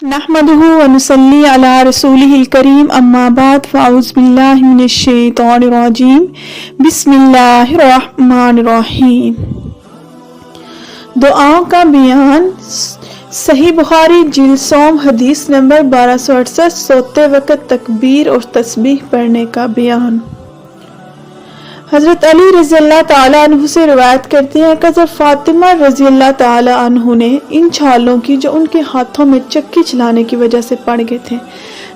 नहमदुहु व नुसल्ली अला रसूलिहिल करीम अम्मा बाद फ़अऊज़ु बिल्लाहि मिनश शैतानिर रजीम बिस्मिल्लाहिर रहमानिर रहीम। दुआओं का बयान। सही बुखारी जिल्द सोम हदीस नंबर 1268 सोते वक़्त तकबीर और तस्बीह पढ़ने का बयान। हज़रत अली रज़ी अल्लाह ताला अन्हु से रिवायत करते हैं कि जब फातिमा रज़ी अल्लाह ताला अन्हु ने इन छालों की जो उनके हाथों में चक्की चलाने की वजह से पड़ गए थे,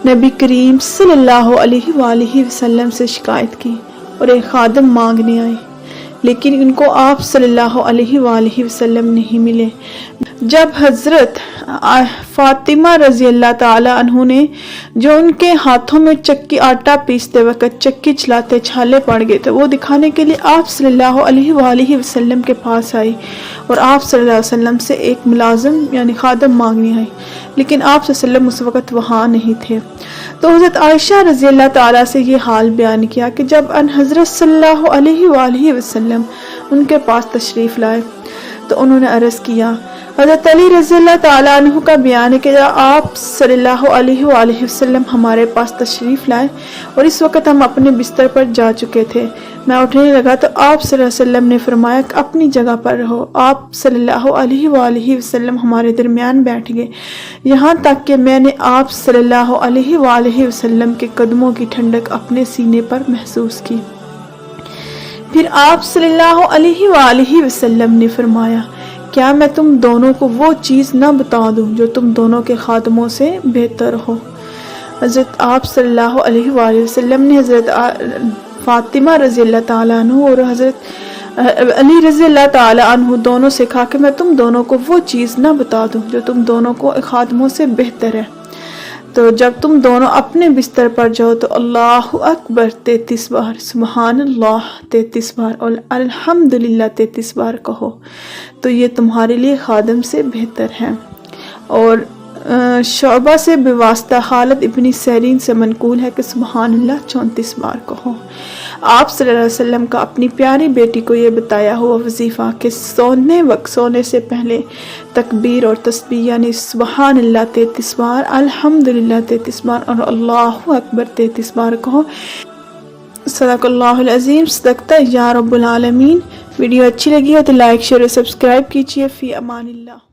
नबी करीम सल्लल्लाहु अलैहि वसल्लम से शिकायत की और एक खादिम मांगने आए, लेकिन इनको आप सल्लल्लाहु अलैहि वसल्लम नहीं मिले। जब हज़रत फातिमा रज़ी अल्लाह ताला अन्हु ने जो उनके हाथों में चक्की आटा पीसते वक़्त चक्की चलाते छाले पड़ गए थे, वो दिखाने के लिए आप सल्लल्लाहु अलैहि वसल्लम के पास आई और आप सल्लल्लाहु अलैहि वसल्लम से एक मुलाजिम यानी खादिम मांगने आई, लेकिन आप सल्लल्लाहु अलैहि वसल्लम उस वक़्त वहाँ नहीं थे। तो हज़रत आयशा रज़ी अल्लाह ताला से ये हाल बयान किया कि जब हज़रत सल्लल्लाहु अलैहि वसल्लम उनके पास तशरीफ़ लाए तो उन्होंने अर्ज़ किया। हज़रत अली रज़ी अल्लाह ताला अन्हु का बयान है कि आप सल्लल्लाहु अलैहि वसल्लम हमारे पास तशरीफ़ लाए और इस वक़्त हम अपने बिस्तर पर जा चुके थे। मैं उठने लगा तो आप सल्लल्लाहु अलैहि वसल्लम ने फरमाया कि अपनी जगह पर रहो। आप सल्लल्लाहु अलैहि वसल्लम हमारे दरमियान बैठ गए, यहाँ तक कि मैंने आप सल्लल्लाहु अलैहि वसल्लम के कदमों की ठंडक अपने सीने पर महसूस की। फिर आप सल्लल्लाहु अलैहि वसल्लम ने फरमाया, क्या मैं तुम दोनों को वो चीज़ न बता दूं जो तुम दोनों के खादमों से बेहतर हो। हज़रत आप सल्लल्लाहु अलैहि वसल्लम ने हज़रत फातिमा रज़ी अल्लाह ताला अन्हु और हज़रत अली रज़ी अल्लाह ताला अन्हु दोनों से कहा कि मैं तुम दोनों को वो चीज़ न बता दूं जो तुम दोनों को खादमों से बेहतर है। तो जब तुम दोनों अपने बिस्तर पर जाओ तो अल्लाहु अकबर 33 बार, सुबहानल्लाह 33 बार और अल्हम्दुलिल्लाह 33 बार कहो, तो ये तुम्हारे लिए खादिम से बेहतर है। और शोबा से बेवास्ता खालिद इब्न सरीन से मनकूल है कि सुबहानल्लाह 34 बार कहो। आप सल्लल्लाहु अलैहि वसल्लम का अपनी प्यारी बेटी को ये बताया हुआ वजीफ़ा कि सोने से पहले तकबीर और तस्बीह यानी सुबहानल्लाह 33 बार, अल्हम्दुलिल्लाह 33 बार और अल्लाहु अकबर 33 बार कहो। सदक़ल्लाहुल अज़ीम, सदक़ता या रब्बुल आलमीन। वीडियो अच्छी लगी हो तो लाइक शेयर और सब्सक्राइब कीजिए। फ़ी अमानिल्लाह।